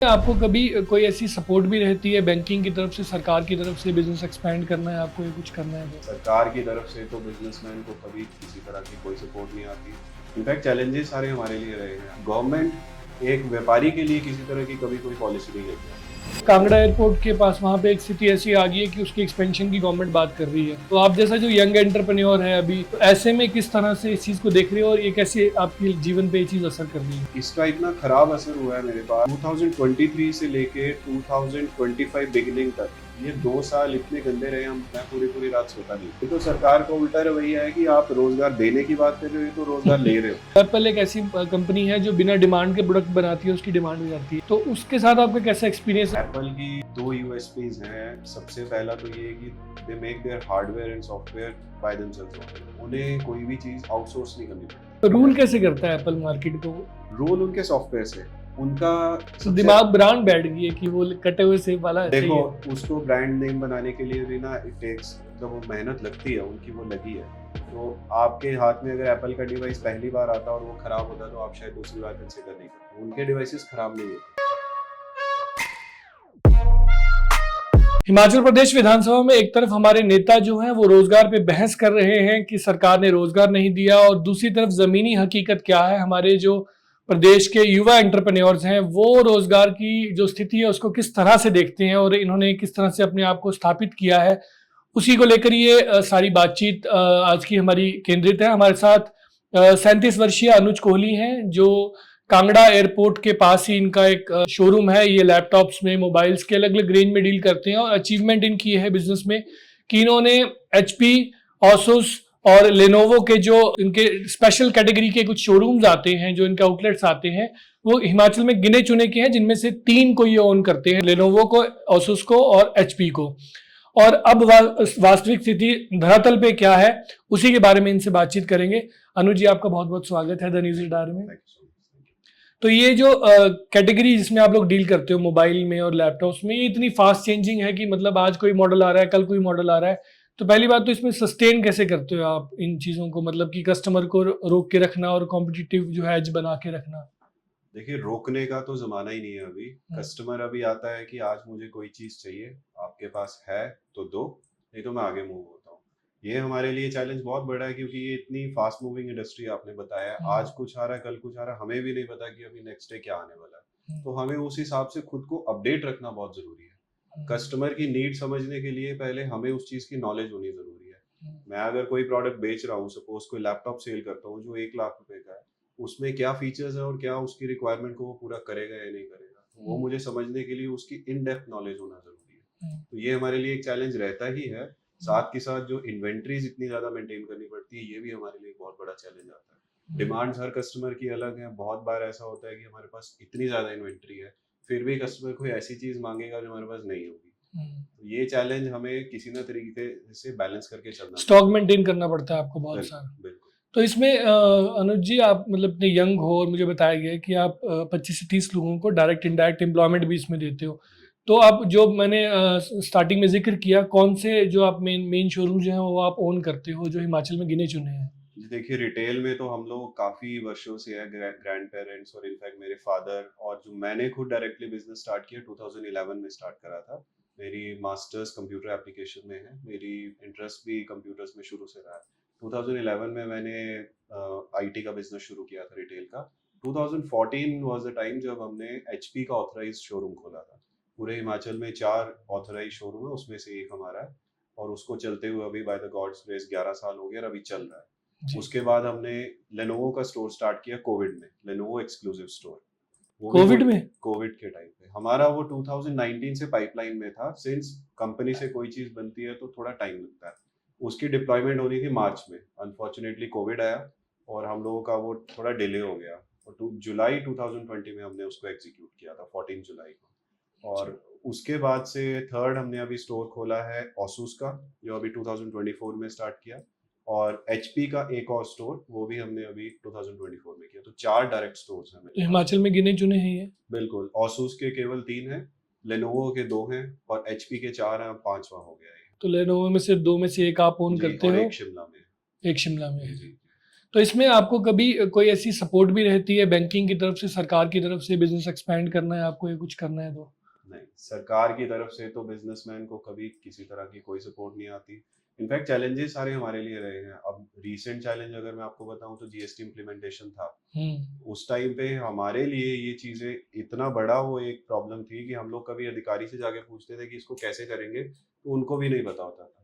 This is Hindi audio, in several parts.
आपको कभी कोई ऐसी सपोर्ट भी रहती है बैंकिंग की तरफ से, सरकार की तरफ से, बिजनेस एक्सपेंड करना है आपको या कुछ करना है तो? सरकार की तरफ से तो बिजनेसमैन को कभी किसी तरह की कोई सपोर्ट नहीं आती। इनफैक्ट चैलेंजेस सारे हमारे लिए रहे हैं। गवर्नमेंट एक व्यापारी के लिए किसी तरह की कभी कोई पॉलिसी नहीं लेती है। कांगड़ा एयरपोर्ट के पास वहाँ पे एक स्थिति ऐसी आ गई है कि उसकी एक्सपेंशन की गवर्नमेंट बात कर रही है। तो आप जैसा जो यंग एंटरप्रेन्योर है अभी, तो ऐसे में किस तरह से इस चीज़ को देख रहे हो और ये कैसे आपके जीवन पे ये चीज़ असर कर रही है? इसका इतना खराब असर हुआ है मेरे पास 2023 से लेके 2025 बिगिनिंग तक। ये 2 साल इतने गंदे रहे, मैं पूरी पूरी रात सोता नहीं। ये तो सरकार का उल्टा रवैया है कि आप रोजगार देने की बात कर रहे हो, ये तो रोजगार ले रहे हो। एप्पल एक ऐसी कंपनी है जो बिना डिमांड के प्रोडक्ट बनाती है, उसकी डिमांड हो जाती है। तो उसके साथ आपका कैसा एक्सपीरियंस है? एप्पल की 2 USPs हैं। सबसे पहला तो ये है कि they make their hardware and software by themselves. उन्हें कोई भी चीज आउटसोर्स नहीं करनी पड़ती। तो रूल कैसे करता है एप्पल मार्केट को? रूल उनके सॉफ्टवेयर से। उनका तो दिमाग ब्रांड बैठ गई है कि वो कटे हुए सेब वाला देखो, चाहिए। उसको ब्रांड नेम बनाने के लिए भी ना इट टेक्स, मतलब वो मेहनत लगती है, उनकी वो लगी है। तो आपके हाथ में अगर एप्पल का डिवाइस पहली बार आता और वो खराब होता तो आप शायद दूसरी बार कंसिडर नहीं करते। उनके डिवाइसेस खराब नहीं होते। हिमाचल प्रदेश विधानसभा में एक तरफ हमारे नेता जो हैं वो रोजगार पे बहस कर रहे हैं कि सरकार ने रोजगार नहीं दिया, और दूसरी तरफ जमीनी हकीकत क्या है, हमारे जो प्रदेश के युवा एंटरप्रेन्योर्स हैं वो रोजगार की जो स्थिति है उसको किस तरह से देखते हैं और इन्होंने किस तरह से अपने आप को स्थापित किया है, उसी को लेकर ये सारी बातचीत आज की हमारी केंद्रित है। हमारे साथ 37 वर्षीय अनुज कोहली हैं, जो कांगड़ा एयरपोर्ट के पास ही इनका एक शोरूम है। ये लैपटॉप्स में, मोबाइल्स के अलग अलग रेंज में डील करते हैं, और अचीवमेंट इनकी है बिजनेस में कि इन्होंने HP, Asus और लेनोवो के जो इनके स्पेशल कैटेगरी के कुछ शोरूम्स आते हैं, जो इनके आउटलेट्स आते हैं, वो हिमाचल में गिने चुने के हैं, जिनमें से 3 को ये ओन करते हैं, लेनोवो को, Asus को और HP को। और अब वास्तविक स्थिति धरातल पे क्या है, उसी के बारे में इनसे बातचीत करेंगे। अनुज जी, आपका बहुत बहुत स्वागत है द न्यूज़ डायरी में। तो ये जो कैटेगरी जिसमें आप लोग डील करते हो मोबाइल में और लैपटॉप्स में, ये इतनी फास्ट चेंजिंग है कि मतलब आज कोई मॉडल आ रहा है, कल कोई मॉडल आ रहा है। तो पहली बात तो इसमें सस्टेन कैसे करते हो आप इन चीज़ों को, मतलब कि कस्टमर को रोक के रखना और कॉम्पिटिटिव जो है एज बना के रखना? देखिए, रोकने का तो जमाना ही नहीं है अभी। कस्टमर अभी आता है कि आज मुझे कोई चीज चाहिए, आपके पास है तो दो, नहीं तो मैं आगे मूव होता हूँ। ये हमारे लिए चैलेंज बहुत बड़ा है, क्योंकि ये इतनी फास्ट मूविंग इंडस्ट्री आपने बताया, आज कुछ आ रहा है, कल कुछ आ रहा है, हमें भी नहीं पता कि अभी नेक्स्ट डे क्या आने वाला है। तो हमें उस हिसाब से खुद को अपडेट रखना बहुत जरूरी है। कस्टमर की नीड समझने के लिए पहले हमें उस चीज की नॉलेज होनी जरूरी है। मैं अगर कोई प्रोडक्ट बेच रहा हूँ, सपोज कोई लैपटॉप सेल करता हूँ जो 1 लाख रुपए का है, उसमें क्या फीचर्स है और क्या उसकी रिक्वायरमेंट को वो पूरा करेगा या नहीं करेगा, तो वो मुझे समझने के लिए उसकी इन डेप्थ नॉलेज होना जरूरी है। तो ये हमारे लिए एक चैलेंज रहता ही है। साथ के साथ जो इन्वेंट्रीज इतनी ज्यादा मेंटेन करनी पड़ती है, ये भी हमारे लिए एक बहुत बड़ा चैलेंज आता है। डिमांड्स हर कस्टमर की अलग है। बहुत बार ऐसा होता है कि हमारे पास इतनी ज्यादा इन्वेंट्री है, फिर भी कस्टमर कोई ऐसी चीज मांगेगा जो हमारे पास नहीं होगी। तो ये चैलेंज हमें किसी ना तरीके से बैलेंस करके चलना, स्टॉक मेंटेन करना पड़ता है आपको बहुत बिल्कुल सारा। बिल्कुल। तो इसमें अनुज जी, आप मतलब इतने यंग हो और मुझे बताया गया है कि आप 25 से 30 लोगों को डायरेक्ट इनडायरेक्ट एम्प्लॉयमेंट भी इसमें देते हो। तो आप जो मैंने स्टार्टिंग में जिक्र किया, कौन से जो आप मेन मेन शोरूम जो हैं वो आप ओन करते हो जो हिमाचल में गिने चुने हैं? जी देखिए, रिटेल में तो हम लोग काफ़ी वर्षों से है। ग्रैंड पेरेंट्स और इनफैक्ट मेरे फादर, और जो मैंने खुद डायरेक्टली बिजनेस स्टार्ट किया 2011 में स्टार्ट करा था। मेरी मास्टर्स कंप्यूटर एप्लीकेशन में है। मेरी इंटरेस्ट भी कंप्यूटर्स में शुरू से रहा है। 2011 में मैंने आईटी का बिजनेस शुरू किया था, रिटेल का। 2014 वाज द टाइम जब हमने एचपी का ऑथराइज्ड शोरूम खोला था। पूरे हिमाचल में 4 ऑथराइज्ड शोरूम है, उसमें से एक हमारा है। और उसको चलते हुए अभी बाय द गॉड्स ग्रेस 11 साल हो गए और अभी चल रहा है। उसके बाद हमने लेनोवो का स्टोर स्टार्ट किया कोविड में, लेनोवो एक्सक्लूसिव स्टोर। वो भी कोविड में? कोविड के टाइम पे हमारा वो 2019 से पाइपलाइन में था। सिंस कंपनी से कोई चीज बनती है तो थोड़ा टाइम लगता है। उसकी डिप्लॉयमेंट होनी थी मार्च में, अनफॉर्चुनेटली कोविड आया और हम लोगों का वो थोड़ा डिले हो गया। और जुलाई 2020 में हमने उसको एग्जीक्यूट किया था, 14 जुलाई को। और उसके बाद से थर्ड हमने अभी स्टोर खोला है Asus का, जो अभी 2024 में स्टार्ट किया। और HP का एक और स्टोर, वो भी हमने अभी 2024 में किया। तो 4 डायरेक्ट स्टोर्स हैं तो हिमाचल में गिने चुने हैं ये? बिल्कुल। Asus के केवल 3 हैं, लेनोवो के 2 हैं और HP के 4 हैं, 5वां हो गया है। तो लेनोवो में से 2 में से एक आप ओन जी, करते और हो? एक शिमला में। एक शिमला में है। जी। तो इसमें आपको कभी कोई ऐसी सपोर्ट भी रहती है बैंकिंग की तरफ से, सरकार की तरफ से, बिजनेस एक्सपैंड करना है आपको या कुछ करना है तो? नहीं, सरकार की तरफ से तो बिजनेसमैन को कभी किसी तरह की कोई सपोर्ट नहीं आती। इनफैक्ट चैलेंजेस सारे हमारे लिए रहे हैं। अब रीसेंट चैलेंज अगर मैं आपको बताऊं तो जीएसटी इम्प्लीमेंटेशन था। उस टाइम पे हमारे लिए ये चीजें इतना बड़ा वो एक प्रॉब्लम थी कि हम लोग कभी अधिकारी से जाके पूछते थे कि इसको कैसे करेंगे, तो उनको भी नहीं पता होता था।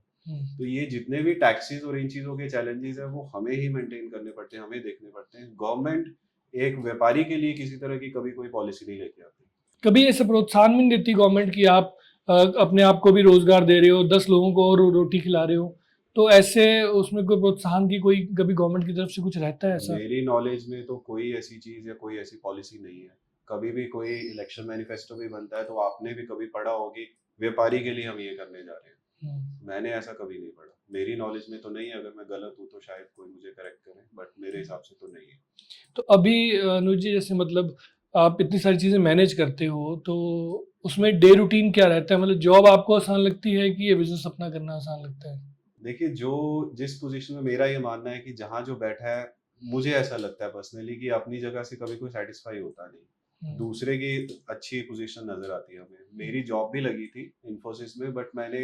तो ये जितने भी टैक्सेस और इन चीजों के चैलेंजेस है वो हमें ही मेंटेन करने पड़ते हैं, हमें देखने पड़ते हैं। गवर्नमेंट एक व्यापारी के लिए किसी तरह की कभी कोई पॉलिसी नहीं लेके आती। कभी ऐसे प्रोत्साहन भी नहीं देती गवर्नमेंट कि आप अपने आप को भी रोजगार दे रहे हो, 10 लोगों को और रोटी खिला रहे हो, तो ऐसे उसमें कोई प्रोत्साहन की कोई कभी गवर्नमेंट की तरफ से कुछ रहता है ऐसा? मेरी नॉलेज में तो कोई ऐसी चीज या कोई ऐसी पॉलिसी नहीं है। कभी भी कोई इलेक्शन मैनिफेस्टो भी बनता है तो आपने भी कभी पढ़ा होगी व्यापारी के लिए हम ये करने जा रहे हैं। मैंने ऐसा कभी नहीं पढ़ा, मेरी नॉलेज में तो नहीं है। अगर मैं गलत हूँ तो शायद कोई मुझे करेक्ट करे, बट मेरे हिसाब से तो नहीं है। तो अभी अनुज जी, जैसे मतलब आप इतनी सारी चीज़ें मैनेज करते हो, तो उसमें डे रूटीन क्या रहता है? मतलब जॉब आपको आसान लगती है कि ये बिजनेस अपना करना आसान लगता है? देखिए, जो जिस पोजीशन में मेरा ये मानना है कि जहाँ जो बैठा है, मुझे ऐसा लगता है पर्सनली कि अपनी जगह से कभी कोई सेटिस्फाई होता नहीं। दूसरे की अच्छी पोजीशन नजर आती है हमें। मेरी जॉब भी लगी थी इन्फोसिस में, बट मैंने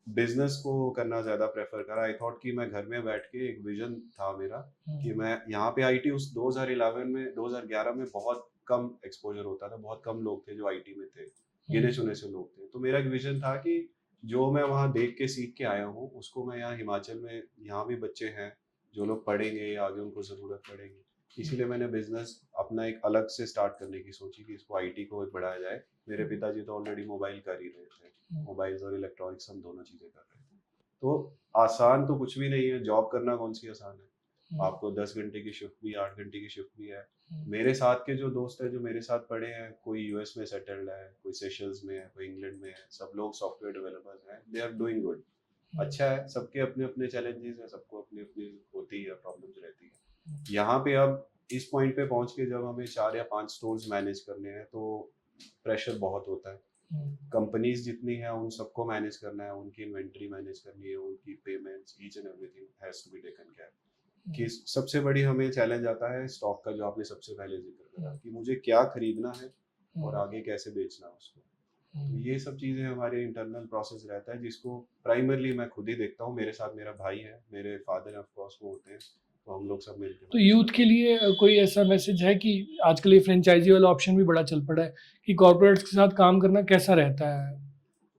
बिजनेस को करना ज्यादा प्रेफर करा। आई थॉट कि मैं घर में बैठ के, एक विजन था मेरा कि मैं यहाँ पे आईटी, उस 2011 में 2011 में बहुत कम एक्सपोजर होता था, बहुत कम लोग थे जो आईटी में थे, गिने चुने से लोग थे। तो मेरा एक विजन था कि जो मैं वहाँ देख के सीख के आया हूँ उसको मैं यहाँ हिमाचल में, यहाँ भी बच्चे हैं जो लोग पढ़ेंगे, आगे उनको ज़रूरत पड़ेगी, इसीलिए मैंने बिजनेस अपना एक अलग से स्टार्ट करने की सोची कि इसको आईटी को बढ़ाया जाए। मेरे पिताजी तो ऑलरेडी मोबाइल कर ही रहे थे, मोबाइल्स और इलेक्ट्रॉनिक्स हम दोनों चीज़ें कर रहे थे। तो आसान तो कुछ भी नहीं है, जॉब करना कौन सी आसान है। आपको 10 घंटे की शिफ्ट भी, 8 घंटे की शिफ्ट भी है। मेरे साथ के जो दोस्त हैं जो मेरे साथ पढ़े हैं, कोई यूएस में सेटल्ड है, कोई सेशल्स में है, कोई इंग्लैंड में है, सब लोग सॉफ्टवेयर डेवलपर्स हैं, दे आर डूइंग गुड। अच्छा है, सबके अपने अपने चैलेंजेस हैं, सबको अपनी अपनी होती है, प्रॉब्लम्स रहती है। यहाँ पे अब इस पॉइंट पे पहुंच के जब हमें 4 या 5 स्टोर्स मैनेज करने हैं तो प्रेशर बहुत होता है। कंपनीज जितनी है उन सबको मैनेज करना है, उनकी इन्वेंट्री मैनेज करनी है, उनकी payments, each and everything has to be taken care. कि सबसे बड़ी हमें चैलेंज आता है स्टॉक का, जो आपने सबसे पहले जिक्र करा कि मुझे क्या खरीदना है और आगे कैसे बेचना है उसको। तो ये सब चीजें हमारे इंटरनल प्रोसेस रहता है, जिसको प्राइमरली मैं खुद ही देखता हूँ। मेरे साथ मेरा भाई है, मेरे फादर ऑफ कोर्स वो होते हैं, तो हम लोग सब मिलकर। तो यूथ के लिए कोई ऐसा मैसेज है कि आजकल ये फ्रेंचाइजी वाला ऑप्शन भी बड़ा चल पड़ा है कि कॉर्पोरेट्स के साथ काम करना कैसा रहता है?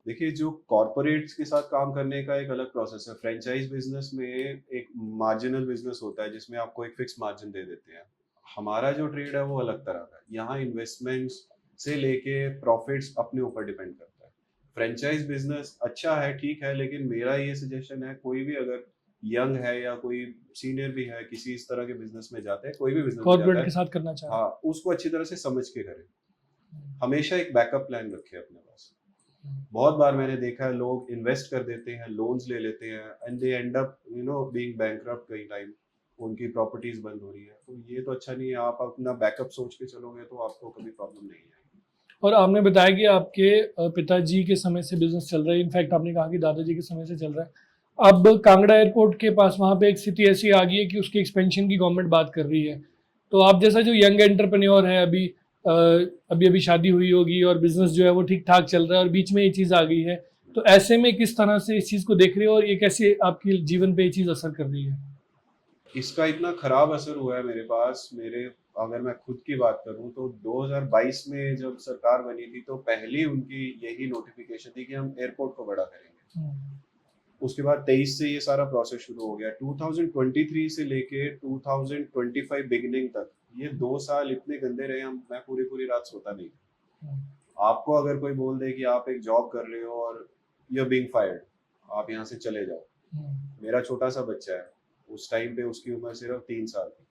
देखिए, जो कॉर्पोरेट्स के साथ काम करने का एक अलग प्रोसेस है। फ्रेंचाइज बिजनेस में एक मार्जिनल बिजनेस होता है जिसमें आपको एक फिक्स मार्जिन दे देते हैं। हमारा जो ट्रेड है वो अलग तरह का है। यहाँ इन्वेस्टमेंट्स से लेके प्रॉफिट्स अपने ऊपर डिपेंड करता है। फ्रेंचाइज बिजनेस अच्छा है, ठीक है, लेकिन मेरा ये सजेशन है, कोई भी अगर यंग है या कोई सीनियर भी है, किसी इस तरह के बिजनेस में जाता है, कोई भी बिजनेस में जाता कॉर्पोरेट है, के साथ करना चाहता है, हाँ, उसको अच्छी तरह से समझ के करे। हमेशा एक बैकअप प्लान रखे अपने पास। बहुत बार मैंने देखा है लोग इन्वेस्ट कर देते हैं, लोन्स ले लेते हैं, and they and up being bankrupt कई टाइम, उनकी प्रॉपर्टीज बंद हो रही है। तो ये तो अच्छा नहीं है। आप अपना बैकअप सोच के चलोगे तो आपको कभी प्रॉब्लम नहीं आएगी। और आपने बताया कि आपके पिताजी के समय से बिजनेस चल रहा है, इनफैक्ट आपने कहा कि दादाजी के समय से चल रहा है। अब कांगड़ा एयरपोर्ट के पास वहाँ पे एक स्थिति ऐसी आ गई है कि उसकी एक्सपेंशन की गवर्नमेंट बात कर रही है। तो आप जैसा जो यंग एंटरप्रेन्योर है, अभी अभी शादी हुई होगी और बिजनेस जो है वो ठीक ठाक चल रहा है और बीच में ये चीज़ आ गई है, तो ऐसे में किस तरह से इस चीज़ को देख रहे हो और ये कैसे आपके जीवन पे ये चीज़ असर कर रही है? इसका इतना खराब असर हुआ है मेरे पास, अगर मैं खुद की बात करूं तो 2022 में जब सरकार बनी थी तो पहली उनकी यही नोटिफिकेशन थी कि हम एयरपोर्ट को बड़ा करेंगे। उसके बाद 23 से ये सारा प्रोसेस शुरू हो गया। 2023 से लेके 2025 बिगिनिंग तक ये 2 साल इतने गंदे रहे, मैं पूरी पूरी रात सोता नहीं था। आपको अगर कोई बोल दे कि आप एक जॉब कर रहे हो और यू आर बीइंग फायर्ड, आप यहाँ से चले जाओ। मेरा छोटा सा बच्चा है, उस टाइम पे उसकी उम्र सिर्फ 3 साल थी,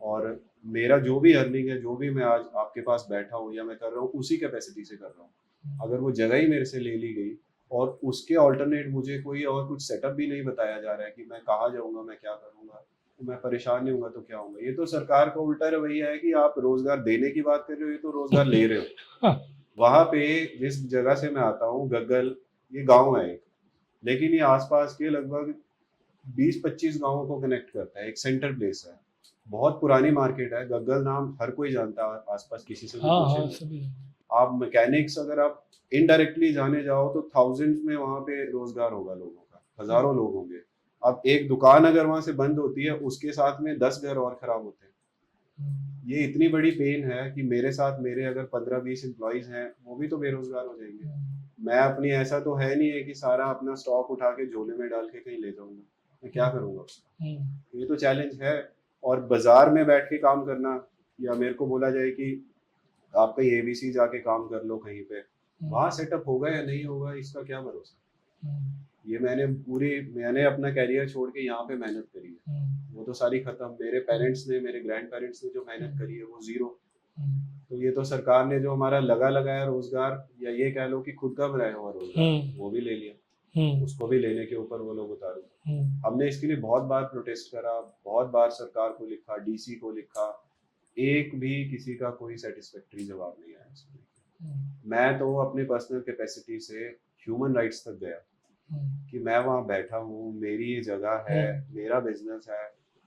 और मेरा जो भी अर्निंग है, जो भी मैं आज आपके पास बैठा हूँ या मैं कर रहा हूँ, उसी कैपेसिटी से कर रहा हूँ। अगर वो जगह ही मेरे से ले ली गई और उसके ऑल्टरनेट मुझे कोई और कुछ सेटअप भी नहीं बताया जा रहा है कि मैं कहाँ जाऊँगा, मैं क्या करूँगा, तो मैं परेशान नहीं होऊंगा तो क्या होगा। ये तो सरकार का उल्टा रवैया है कि आप रोजगार देने की बात कर रहे हो, ये तो रोजगार ले रहे हो। वहां पे जिस जगह से मैं आता हूँ, गग्गल, ये गाँव है एक, लेकिन ये आसपास के लगभग 20-25 गांवों को कनेक्ट करता है, एक सेंटर प्लेस है, बहुत पुरानी मार्केट है। गग्गल नाम हर कोई जानता है, आसपास किसी से भी हाँ पूछेंगे। सभी। आप मैकेनिक्स अगर आप इनडायरेक्टली जाने जाओ तो थाउजेंड्स में वहां पे रोजगार होगा लोगों का, हजारों लोग होंगे। अब एक दुकान अगर वहां से बंद होती है, उसके साथ में 10 घर और खराब होते हैं। ये इतनी बड़ी पेन है कि मेरे साथ मेरे अगर 15-20 एम्प्लॉइज हैं, वो भी तो बेरोजगार हो जाएंगे। मैं अपनी ऐसा तो है नहीं है कि सारा अपना स्टॉक उठा के झोले में डाल के कहीं ले जाऊंगा, मैं क्या करूंगा उसका। ये तो चैलेंज है। और बाजार में बैठ के काम करना, या मेरे को बोला जाए कि आप कहीं एबीसी जाके काम कर लो कहीं पे, वहां सेटअप होगा या नहीं होगा इसका क्या भरोसा। ये मैंने अपना कैरियर छोड़ के यहाँ पे मेहनत करी है, वो तो सारी खत्म। मेरे पेरेंट्स ने, मेरे ग्रैंड पेरेंट्स ने जो मेहनत करी है वो जीरो। तो ये तो सरकार ने जो हमारा लगाया रोजगार, या ये कह लो कि खुद का बनाया हुआ रोजगार, वो भी ले लिया। उसको भी लेने के ऊपर वो लोग उतारू। हमने इसके लिए बहुत बार प्रोटेस्ट करा, बहुत बार सरकार को लिखा, डीसी को लिखा, एक भी किसी का कोई सेटिस्फैक्टरी जवाब नहीं आया इसमें। मैं तो अपने पर्सनल कैपेसिटी से ह्यूमन राइट्स तक गया कि मैं वहाँ बैठा हूँ, मेरी ये जगह है, मेरा बिजनेस है,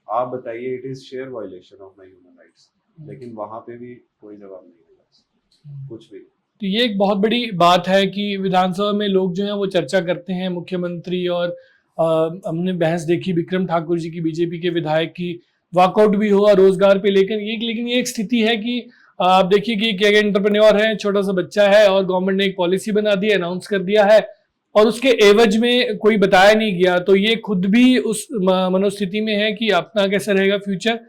आप बताइए, it is share violation of my human rights. लेकिन वहाँ पे भी कोई जवाब नहीं मिला, कुछ भी। तो ये एक बहुत बड़ी बात है कि विधानसभा में लोग जो हैं वो चर्चा करते हैं, मुख्यमंत्री और हमने बहस देखी विक्रम ठाकुर जी की, बीजेपी के विधायक की, वॉकआउट भी हुआ रोजगार पे। लेकिन ये एक स्थिति है कि आप देखिए कि एक एंटरप्रेन्योर है, छोटा सा बच्चा है, और गवर्नमेंट ने एक पॉलिसी बना दी, अनाउंस कर दिया है, और उसके एवज में कोई बताया नहीं गया। तो ये खुद भी उस मनोस्थिति में है कि अपना कैसा रहेगा फ्यूचर,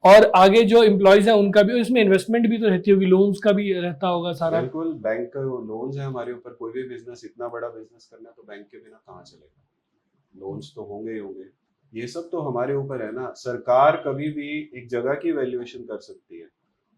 और आगे जो एम्प्लॉयज है उनका भी, इसमें इन्वेस्टमेंट भी तो रहती होगी, लोन्स का भी रहता होगा सारा। बिल्कुल, बैंक का लोन्स है हमारे ऊपर। कोई भी बिजनेस, इतना बड़ा बिजनेस करना है तो बैंक के बिना कहाँ चलेगा, लोन्स तो होंगे ही होंगे। ये सब तो हमारे ऊपर है ना। सरकार कभी भी एक जगह की वैल्यूएशन कर सकती है,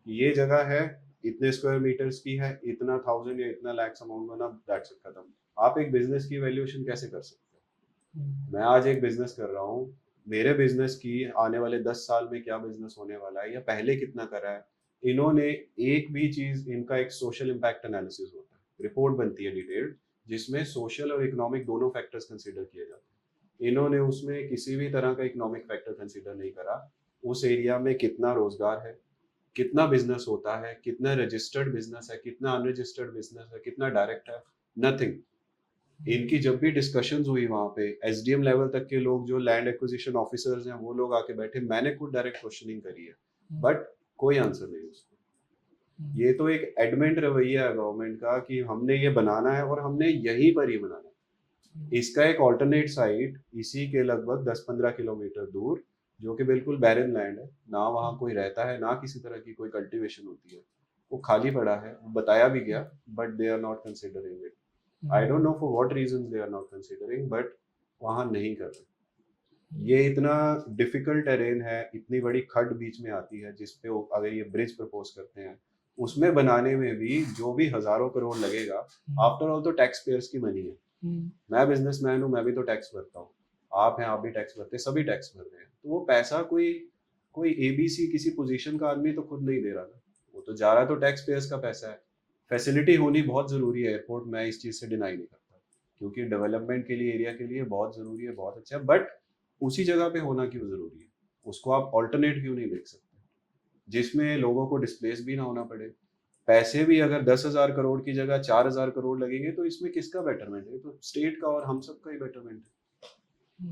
ये जगह है, इतने स्क्वायर मीटर्स की है, इतना 1000 या इतना लैक्स अमाउंट बना, दैट्स इट, खत्म। आप एक बिजनेस की वैल्यूएशन कैसे कर सकते हैं। मैं आज एक बिजनेस कर रहा हूँ, मेरे बिजनेस की आने वाले 10 साल में क्या बिजनेस होने वाला है, या पहले कितना करा है। इन्होंने एक भी चीज, इनका एक सोशल इम्पैक्ट एनालिसिस होता है, रिपोर्ट बनती है डिटेल्ड, जिसमें सोशल और इकोनॉमिक दोनों फैक्टर्स कंसीडर किए जाते हैं। इन्होंने उसमें किसी भी तरह का इकोनॉमिक फैक्टर कंसीडर नहीं करा। उस एरिया में कितना रोजगार है, कितना बिजनेस होता है, कितना रजिस्टर्ड बिजनेस है, कितना अनरजिस्टर्ड बिजनेस है, कितना डायरेक्ट है, नथिंग। इनकी जब भी डिस्कशंस हुई वहां पे, एसडीएम लेवल तक के लोग, जो लैंड एक्विजिशन ऑफिसर्स हैं, वो लोग आके बैठे, मैंने खुद डायरेक्ट क्वेश्चनिंग करी है, बट कोई आंसर नहीं उसको। ये तो एक एडमेंट रवैया है गवर्नमेंट का कि हमने ये बनाना है और हमने यहीं पर ही बनाना है। इसका एक ऑल्टरनेट साइट इसी के लगभग 10-15 किलोमीटर दूर, जो कि बिल्कुल बैरन लैंड है, ना वहाँ कोई रहता है, ना किसी तरह की कोई कल्टीवेशन होती है, वो खाली पड़ा है, बताया भी गया, but they are not considering it. I don't know for what reasons they are not considering, but वहाँ नहीं कर रहे। ये इतना डिफिकल्ट टेरेन है, इतनी बड़ी खड्ड बीच में आती है, जिसपे अगर ये ब्रिज प्रपोज करते हैं, उसमें बनाने में भी जो भी हजारों करोड़ लगेगा, आफ्टर ऑल तो टैक्स पेयर्स की मनी है। मैं बिजनेसमैन हूँ, मैं भी तो टैक्स भरता हूँ, आप हैं, आप भी टैक्स भरते हैं, सभी टैक्स भर रहे हैं। तो वो पैसा कोई एबीसी किसी पोजीशन का आदमी तो खुद नहीं दे रहा ना, वो तो जा रहा तो टैक्स पेयर्स का पैसा है। फैसिलिटी होनी बहुत जरूरी है एयरपोर्ट, मैं इस चीज से डिनाई नहीं करता, क्योंकि डेवलपमेंट के लिए, एरिया के लिए बहुत जरूरी है, बहुत अच्छा है, बट उसी जगह पे होना क्यों जरूरी है, उसको आप ऑल्टरनेट क्यों नहीं देख सकते, जिसमें लोगों को डिस्प्लेस भी ना होना पड़े। पैसे भी अगर 10,000 करोड़ की जगह 4,000 करोड़ लगेंगे, तो इसमें किसका बेटरमेंट है, तो स्टेट का और हम सब का ही बेटरमेंट है।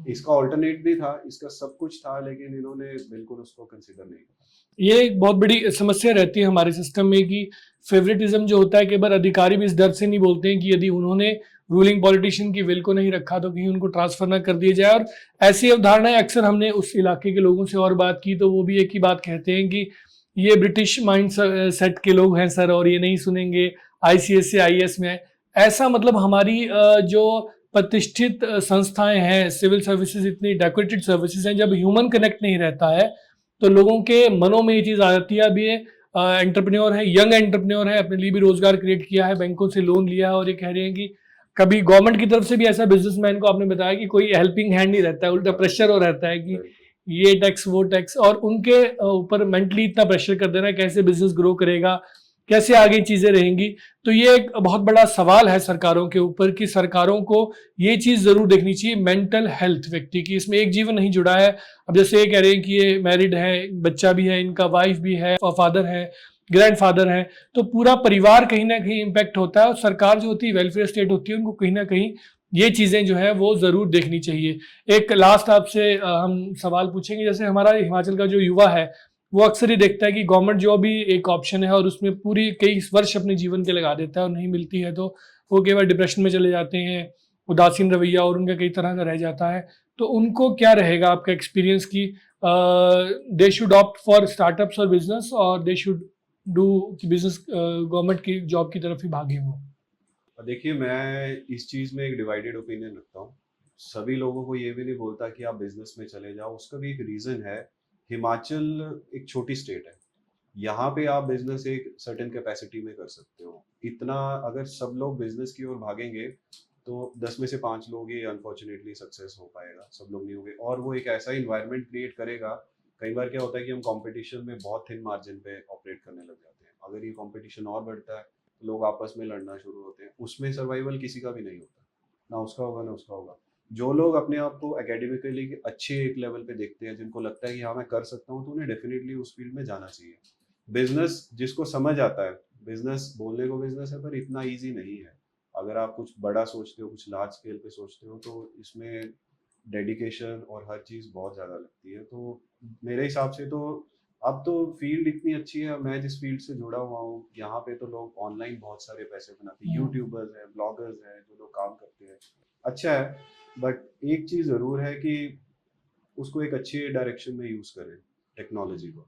इसका ऑल्टरनेट भी था, इसका सब कुछ था, लेकिन इन्होंने बिल्कुल उसको कंसिडर नहीं किया। ये एक बहुत बड़ी समस्या रहती है हमारे सिस्टम में कि फेवरेटिज्म जो होता है, कई बार अधिकारी भी इस डर से नहीं बोलते हैं कि यदि उन्होंने रूलिंग पॉलिटिशियन की विल को नहीं रखा तो कहीं उनको ट्रांसफर ना कर दिया जाए। और ऐसी अवधारणाएं अक्सर हमने उस इलाके के लोगों से और बात की, तो वो भी एक ही बात कहते हैं कि ये ब्रिटिश माइंड सेट के लोग हैं सर, और ये नहीं सुनेंगे, ICS से IAS में है। ऐसा मतलब हमारी जो प्रतिष्ठित संस्थाएं हैं, सिविल सर्विसेज इतनी डेकोरेटेड सर्विसेज हैं, जब ह्यूमन कनेक्ट नहीं रहता है तो लोगों के मनों में ये चीज़ आ जाती है। अब ये एंटरप्रेन्योर है, यंग एंटरप्रेन्योर है, अपने लिए भी रोजगार क्रिएट किया है, बैंकों से लोन लिया है, और ये कह रहे हैं कि कभी गवर्नमेंट की तरफ से भी ऐसा बिजनेसमैन को आपने बताया कि कोई हेल्पिंग हैंड नहीं रहता है, उल्टा प्रेशर हो रहता है कि ये टैक्स वो टैक्स, और उनके ऊपर मेंटली इतना प्रेशर कर देना है कैसे बिजनेस ग्रो करेगा, कैसे आगे चीजें रहेंगी। तो ये एक बहुत बड़ा सवाल है सरकारों के ऊपर कि सरकारों को ये चीज जरूर देखनी चाहिए, मेंटल हेल्थ व्यक्ति की। इसमें एक जीवन नहीं जुड़ा है। अब जैसे ये कह रहे हैं कि ये मैरिड है, बच्चा भी है, इनका वाइफ भी है, फादर है, ग्रैंडफादर है, तो पूरा परिवार कहीं ना कहीं इम्पेक्ट होता है। और सरकार जो होती है, वेलफेयर स्टेट होती है, उनको कहीं ना कहीं ये चीजें जो है वो जरूर देखनी चाहिए। एक लास्ट आपसे हम सवाल पूछेंगे, जैसे हमारा हिमाचल का जो युवा है वो अक्सर ही देखता है कि गवर्नमेंट जॉब ही एक ऑप्शन है और उसमें पूरी कई वर्ष अपने जीवन के लगा देता है और नहीं मिलती है तो वो केवल डिप्रेशन में चले जाते हैं, उदासीन रवैया और उनका कई तरह का रह जाता है। तो उनको क्या रहेगा आपका एक्सपीरियंस की they should opt for startups और बिजनेस, और they should do business government की जॉब की तरफ ही भागे वो? देखिए, मैं इस चीज़ में एक डिवाइडेड ओपिनियन रखता हूँ। सभी लोगों को ये भी नहीं बोलता कि आप बिजनेस में चले जाओ, उसका भी एक रीज़न है। हिमाचल एक छोटी स्टेट है, यहाँ पे आप बिजनेस एक सर्टेन कैपेसिटी में कर सकते हो। इतना अगर सब लोग बिजनेस की ओर भागेंगे तो 10 में से 5 लोग ही अनफॉर्चुनेटली सक्सेस हो पाएगा, सब लोग नहीं होंगे। और वो एक ऐसा इन्वायरमेंट क्रिएट करेगा। कई बार क्या होता है कि हम कंपटीशन में बहुत थिन मार्जिन पे ऑपरेट करने लग जाते हैं। अगर ये कंपटीशन और बढ़ता है तो लोग आपस में लड़ना शुरू होते हैं, उसमें सर्वाइवल किसी का भी नहीं होता, ना उसका होगा ना उसका होगा। जो लोग अपने आप को एकेडमिकली अच्छे एक लेवल पे देखते हैं, जिनको लगता है कि हाँ मैं कर सकता हूँ, तो उन्हें डेफिनेटली उस फील्ड में जाना चाहिए। बिजनेस जिसको समझ आता है, बिजनेस बोलने को बिजनेस है पर इतना इजी नहीं है। अगर आप कुछ बड़ा सोचते हो, कुछ लार्ज स्केल पे सोचते हो, तो इसमें डेडिकेशन और हर चीज़ बहुत ज़्यादा लगती है। तो मेरे हिसाब से तो अब तो फील्ड इतनी अच्छी है, मैं जिस फील्ड से जुड़ा हुआ हूँ यहाँ पे तो लोग ऑनलाइन बहुत सारे पैसे बनाते हैं, यूट्यूबर्स हैं, ब्लॉगर्स हैं, जो लोग काम करते हैं। अच्छा है, बट एक चीज़ ज़रूर है कि उसको एक अच्छी डायरेक्शन में यूज़ करें टेक्नोलॉजी को।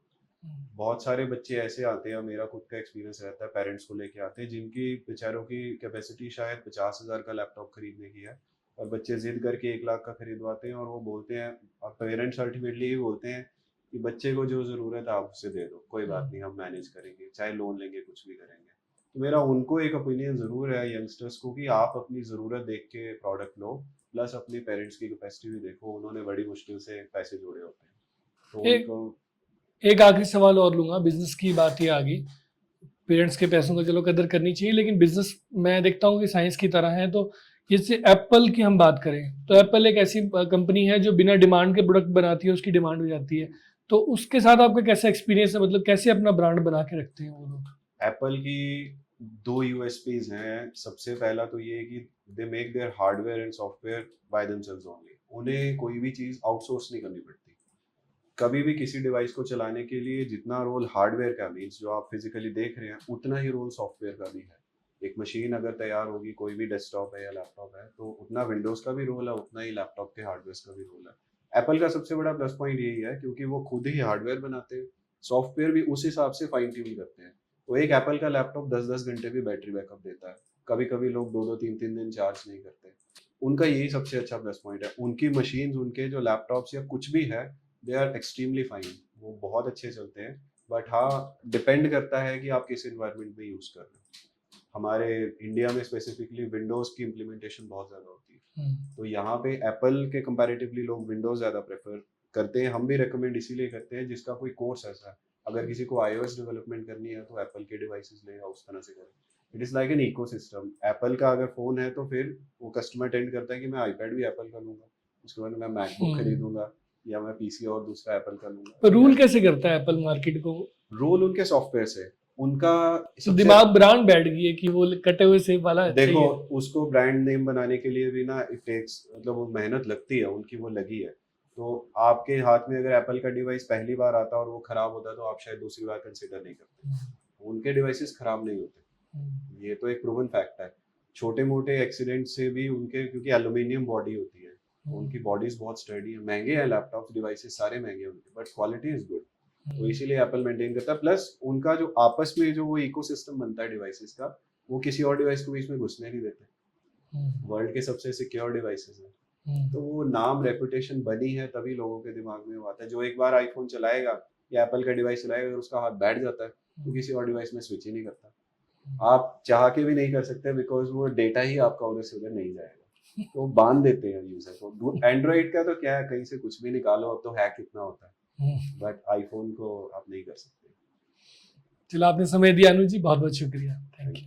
बहुत सारे बच्चे ऐसे आते हैं, मेरा खुद का एक्सपीरियंस रहता है, पेरेंट्स को लेके आते हैं जिनकी बेचारों की कैपेसिटी शायद 50,000 का लैपटॉप खरीदने की है, और बच्चे जिद करके 1 लाख का खरीदवाते हैं। और वो बोलते हैं, और पेरेंट्स अल्टीमेटली ये बोलते हैं कि बच्चे को जो ज़रूरत है आप उसे दे दो, कोई बात नहीं, हम मैनेज करेंगे, चाहे लोन लेंगे, कुछ भी करेंगे। तो मेरा उनको एक ओपिनियन ज़रूर है यंगस्टर्स को कि आप अपनी ज़रूरत देख के प्रोडक्ट लो, प्लस अपने पेरेंट्स की कैपेसिटी भी देखो, उन्होंने बड़ी मुश्किल से पैसे जोड़े होते हैं, तो एक उनको। एक आखिरी सवाल और लूंगा, बिजनेस की बात ही आ गई। पेरेंट्स के पैसों को चलो कदर करनी चाहिए, लेकिन बिजनेस मैं देखता हूँ कि साइंस की तरह है। तो जैसे एप्पल की हम बात करें तो एप्पल एक ऐसी कंपनी है जो बिना डिमांड के प्रोडक्ट बनाती है, उसकी डिमांड हो जाती है। तो उसके साथ आपका कैसा एक्सपीरियंस है, मतलब कैसे अपना ब्रांड बना के रखते हैं वो लोग? एप्पल की दो यूएसपीज हैं। सबसे पहला तो ये है कि they make their hardware and software by themselves only. उन्हें कोई भी चीज़ आउटसोर्स नहीं करनी पड़ती। कभी भी किसी डिवाइस को चलाने के लिए जितना रोल हार्डवेयर का, मीन्स जो आप फिजिकली देख रहे हैं, उतना ही रोल सॉफ्टवेयर का भी है। एक मशीन अगर तैयार होगी, कोई भी डेस्कटॉप है या लैपटॉप है, तो उतना विंडोज का भी रोल है, उतना ही लैपटॉप के हार्डवेयर का भी रोल है। एप्पल का सबसे बड़ा प्लस पॉइंट यही है, क्योंकि वो खुद ही हार्डवेयर बनाते हैं, सॉफ्टवेयर भी उस हिसाब से फाइन ट्यून करते हैं। तो एक एप्पल का लैपटॉप 10-10 घंटे भी बैटरी बैकअप देता है। कभी कभी लोग 2-2 3-3 दिन चार्ज नहीं करते। उनका यही सबसे अच्छा प्लस पॉइंट है। उनकी मशीन, उनके जो लैपटॉप्स या कुछ भी है, दे आर एक्सट्रीमली फाइन, वो बहुत अच्छे चलते हैं। बट हाँ, डिपेंड करता है कि आप किस इन्वायरमेंट में यूज़ कर रहे हैं। हमारे इंडिया में स्पेसिफिकली विंडोज की इम्प्लीमेंटेशन बहुत ज़्यादा होती है, तो यहाँ पे एप्पल के कंपैरेटिवली लोग विंडोज ज़्यादा प्रेफर करते हैं। हम भी रेकमेंड इसीलिए करते हैं, जिसका कोई कोर्स ऐसा है। अगर किसी को iOS डेवलपमेंट करनी है तो एप्पल के डिवाइसेस लेगा, उस तरह से करें। It is like an ecosystem. Apple का अगर फ़ोन है तो फिर वो कस्टमर टेंड करता है कि मैं आईपैड भी एप्पल का लूँगा, उसके बाद मैं मैकबुक खरीदूंगा, या मैं पीसी और दूसरा एप्पल का लूँगा। तो तो रूल कैसे करता है एप्पल मार्केट को? रोल उनके सॉफ्टवेयर से, उनका तो सबसे। दिमाग ब्रांड बैठ गई है कि वो कटे हुए सेब वाला देखो, चाहिए। उसको ब्रांड नेम बनाने के लिए भी ना इट टेक्स, मतलब वो मेहनत लगती है, उनकी वो लगी है। तो आपके हाथ में अगर एप्पल का डिवाइस पहली बार आता और वो खराब होता, तो आप शायद दूसरी बार कंसिडर नहीं करते। उनके डिवाइसेस खराब नहीं होते, ये तो एक प्रूवन फैक्ट है। छोटे मोटे एक्सीडेंट से भी उनके, क्योंकि एल्यूमिनियम बॉडी होती है, उनकी बॉडीज बहुत स्टर्डी है। महंगे हैं लैपटॉप डिवाइसेस, सारे महंगे हैं उनके, बट क्वालिटी इज गुड। तो इसीलिए एप्पल मेंटेन करता है। प्लस उनका जो आपस में जो वो इकोसिस्टम बनता है डिवाइसेस का, वो किसी और डिवाइस को बीच में घुसने नहीं देते। वर्ल्ड के सबसे सिक्योर डिवाइसेस हैं। तो वो नाम, रेपुटेशन बनी है, तभी लोगों के दिमाग में वो आता है। जो एक बार आईफोन चलाएगा या एप्पल का डिवाइस चलाएगा, अगर उसका हाथ बैठ जाता है तो किसी और डिवाइस में स्विच ही नहीं करता। आप चाह के भी नहीं कर सकते, बिकॉज वो डेटा ही आपका उधर से उधर नहीं जाएगा। तो बांध देते हैं यूजर को। एंड्रॉइड का तो क्या है, कहीं से कुछ भी निकालो, अब तो हैक कितना होता है, बट आईफोन को आप नहीं कर सकते। चलो आपने समय दिया अनुज जी, बहुत बहुत शुक्रिया। Thank you.